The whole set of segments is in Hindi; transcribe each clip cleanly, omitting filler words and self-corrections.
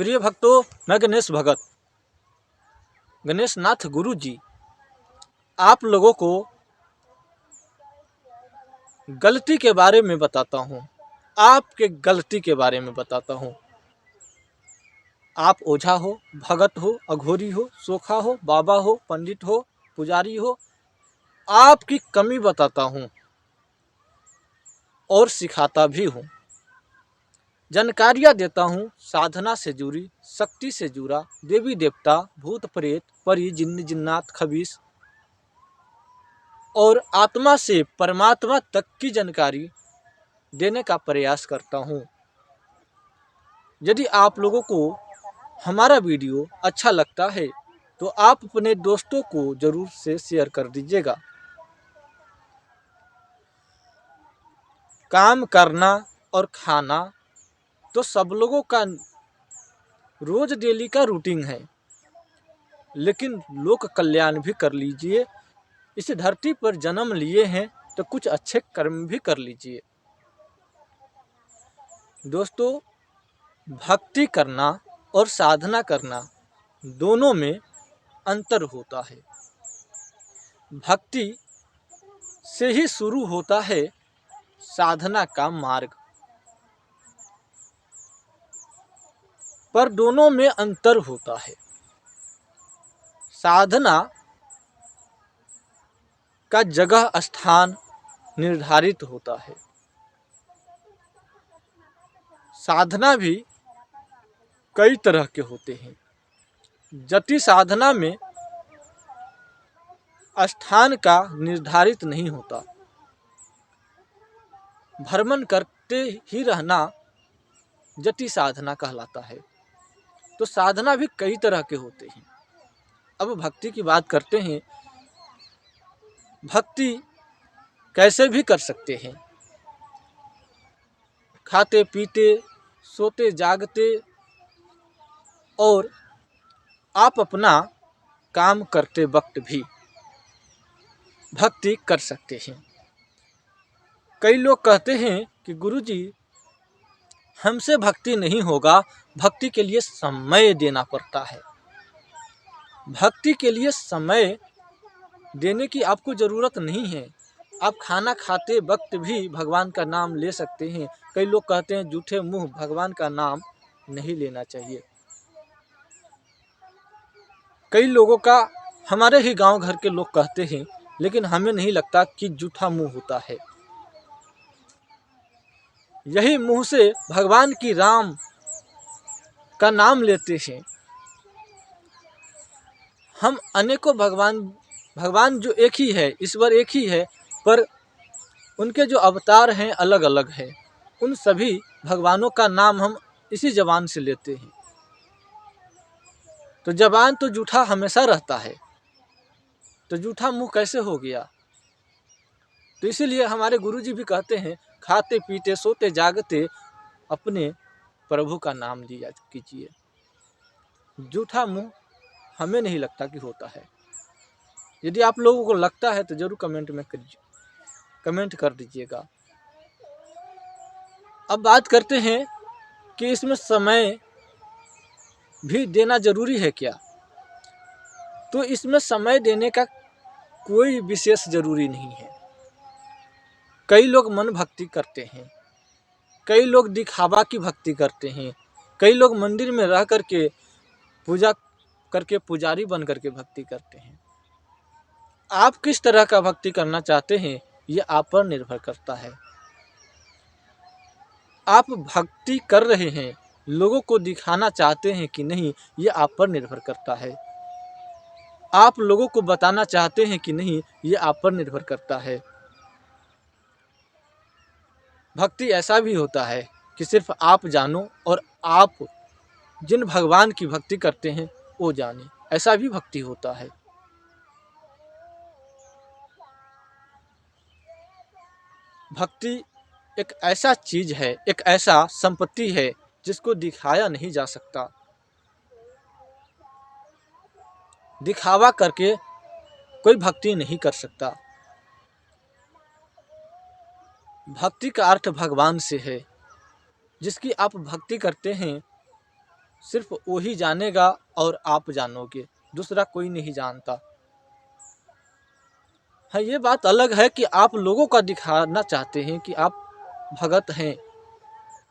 प्रिय भक्तों, मैं गणेश भगत, गणेश नाथ गुरु जी आप लोगों को गलती के बारे में बताता हूँ। आपके गलती के बारे में बताता हूँ। आप ओझा हो, भगत हो, अघोरी हो, सोखा हो, बाबा हो, पंडित हो, पुजारी हो, आपकी कमी बताता हूँ और सिखाता भी हूँ। जानकारियाँ देता हूँ साधना से जुड़ी, शक्ति से जुड़ा, देवी देवता, भूत प्रेत, परी, जिन्न जिन्नात, खबीस और आत्मा से परमात्मा तक की जानकारी देने का प्रयास करता हूँ। यदि आप लोगों को हमारा वीडियो अच्छा लगता है तो आप अपने दोस्तों को जरूर से शेयर कर दीजिएगा। काम करना और खाना तो सब लोगों का रोज डेली का रूटीन है, लेकिन लोक कल्याण भी कर लीजिए। इस धरती पर जन्म लिए हैं तो कुछ अच्छे कर्म भी कर लीजिए। दोस्तों, भक्ति करना और साधना करना दोनों में अंतर होता है। भक्ति से ही शुरू होता है साधना का मार्ग, पर दोनों में अंतर होता है। साधना का जगह स्थान निर्धारित होता है। साधना भी कई तरह के होते हैं। जति साधना में स्थान का निर्धारित नहीं होता। भ्रमण करते ही रहना जति साधना कहलाता है। तो साधना भी कई तरह के होते हैं। अब भक्ति की बात करते हैं। भक्ति कैसे भी कर सकते हैं, खाते पीते, सोते जागते और आप अपना काम करते वक्त भी भक्ति कर सकते हैं। कई लोग कहते हैं कि गुरुजी हमसे भक्ति नहीं होगा, भक्ति के लिए समय देना पड़ता है। भक्ति के लिए समय देने की आपको ज़रूरत नहीं है। आप खाना खाते वक्त भी भगवान का नाम ले सकते हैं। कई लोग कहते हैं जूठे मुंह भगवान का नाम नहीं लेना चाहिए। कई लोगों का, हमारे ही गांव घर के लोग कहते हैं, लेकिन हमें नहीं लगता कि जूठा मुंह होता है। यही मुंह से भगवान की राम का नाम लेते हैं। हम अनेकों भगवान जो एक ही है, ईश्वर एक ही है, पर उनके जो अवतार हैं अलग अलग हैं। उन सभी भगवानों का नाम हम इसी जबान से लेते हैं। तो जबान तो जूठा हमेशा रहता है, तो जूठा मुंह कैसे हो गया? तो इसीलिए हमारे गुरुजी भी कहते हैं, खाते पीते सोते जागते अपने प्रभु का नाम लिया कीजिए। जूठा मुंह हमें नहीं लगता कि होता है। यदि आप लोगों को लगता है तो जरूर कमेंट कर दीजिएगा। अब बात करते हैं कि इसमें समय भी देना जरूरी है क्या? तो इसमें समय देने का कोई विशेष जरूरी नहीं है। कई लोग मन भक्ति करते हैं, कई लोग दिखावा की भक्ति करते हैं, कई लोग मंदिर में रह करके पूजा करके पुजारी बन करके भक्ति करते हैं। आप किस तरह का भक्ति करना चाहते हैं ये आप पर निर्भर करता है। आप भक्ति कर रहे हैं, लोगों को दिखाना चाहते हैं कि नहीं, ये आप पर निर्भर करता है। आप लोगों को बताना चाहते हैं कि नहीं, ये आप पर निर्भर करता है। भक्ति ऐसा भी होता है कि सिर्फ आप जानो और आप जिन भगवान की भक्ति करते हैं वो जाने, ऐसा भी भक्ति होता है। भक्ति एक ऐसा चीज है, एक ऐसा संपत्ति है जिसको दिखाया नहीं जा सकता। दिखावा करके कोई भक्ति नहीं कर सकता। भक्ति का अर्थ भगवान से है। जिसकी आप भक्ति करते हैं, सिर्फ वही जानेगा और आप जानोगे, दूसरा कोई नहीं जानता। हाँ, ये बात अलग है कि आप लोगों का दिखाना चाहते हैं कि आप भगत हैं,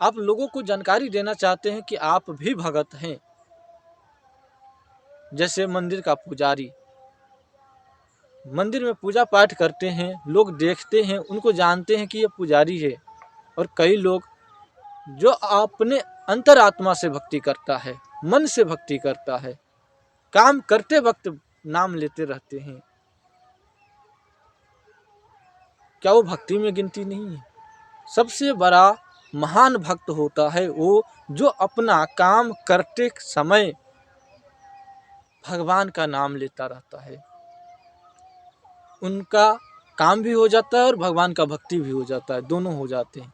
आप लोगों को जानकारी देना चाहते हैं कि आप भी भगत हैं। जैसे मंदिर का पुजारी मंदिर में पूजा पाठ करते हैं, लोग देखते हैं, उनको जानते हैं कि ये पुजारी है। और कई लोग जो अपने अंतरात्मा से भक्ति करता है, मन से भक्ति करता है, काम करते वक्त नाम लेते रहते हैं, क्या वो भक्ति में गिनती नहीं है? सबसे बड़ा महान भक्त होता है वो जो अपना काम करते समय भगवान का नाम लेता रहता है। उनका काम भी हो जाता है और भगवान का भक्ति भी हो जाता है, दोनों हो जाते हैं।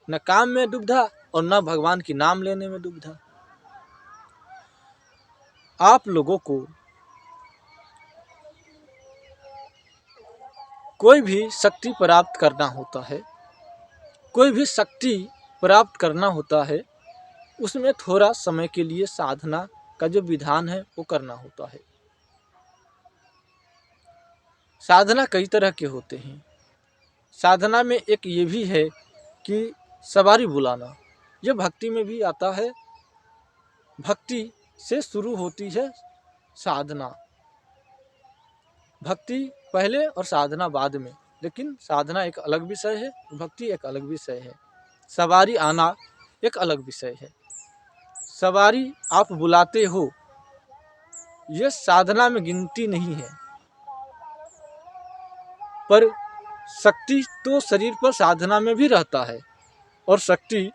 न काम में दुविधा और न भगवान की नाम लेने में दुविधा। आप लोगों को कोई भी शक्ति प्राप्त करना होता है, कोई भी शक्ति प्राप्त करना होता है, उसमें थोड़ा समय के लिए साधना का जो विधान है वो करना होता है। साधना कई तरह के होते हैं। साधना में एक ये भी है कि सवारी बुलाना, ये भक्ति में भी आता है। भक्ति से शुरू होती है साधना, भक्ति पहले और साधना बाद में, लेकिन साधना एक अलग विषय है, भक्ति एक अलग विषय है। सवारी आना एक अलग विषय है। सवारी आप बुलाते हो, ये साधना में गिनती नहीं है, पर शक्ति तो शरीर पर साधना में भी रहता है और शक्ति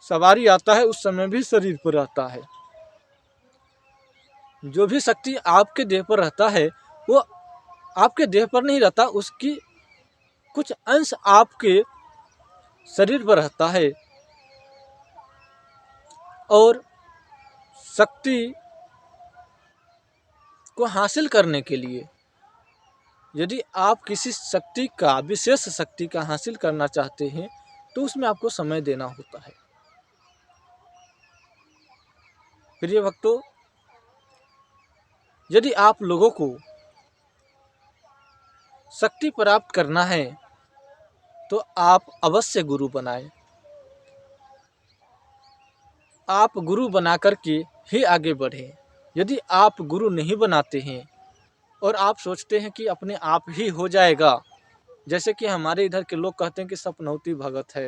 सवारी आता है उस समय भी शरीर पर रहता है। जो भी शक्ति आपके देह पर रहता है वो आपके देह पर नहीं रहता, उसकी कुछ अंश आपके शरीर पर रहता है। और शक्ति को हासिल करने के लिए यदि आप किसी शक्ति का, विशेष शक्ति का हासिल करना चाहते हैं तो उसमें आपको समय देना होता है। प्रिय भक्तों, यदि आप लोगों को शक्ति प्राप्त करना है तो आप अवश्य गुरु बनाएं। आप गुरु बना करके ही आगे बढ़ें। यदि आप गुरु नहीं बनाते हैं और आप सोचते हैं कि अपने आप ही हो जाएगा, जैसे कि हमारे इधर के लोग कहते हैं कि सपनौती भगत है,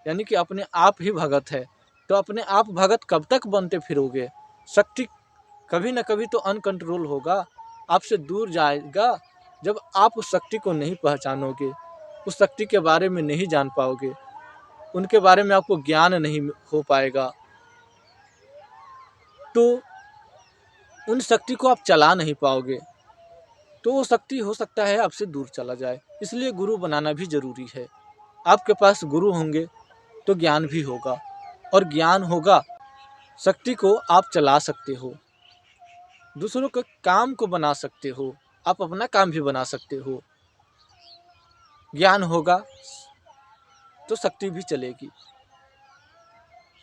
यानी कि अपने आप ही भगत है, तो अपने आप भगत कब तक बनते फिरोगे? शक्ति कभी न कभी तो अनकंट्रोल होगा, आपसे दूर जाएगा। जब आप उस शक्ति को नहीं पहचानोगे, उस शक्ति के बारे में नहीं जान पाओगे, उनके बारे में आपको ज्ञान नहीं हो पाएगा, तो उन शक्ति को आप चला नहीं पाओगे, तो वो शक्ति हो सकता है आपसे दूर चला जाए। इसलिए गुरु बनाना भी जरूरी है। आपके पास गुरु होंगे तो ज्ञान भी होगा, और ज्ञान होगा शक्ति को आप चला सकते हो, दूसरों के काम को बना सकते हो, आप अपना काम भी बना सकते हो। ज्ञान होगा तो शक्ति भी चलेगी।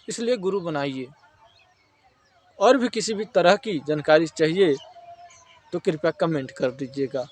इसलिए गुरु बनाइए। और भी किसी भी तरह की जानकारी चाहिए तो कृपया कमेंट कर दीजिएगा।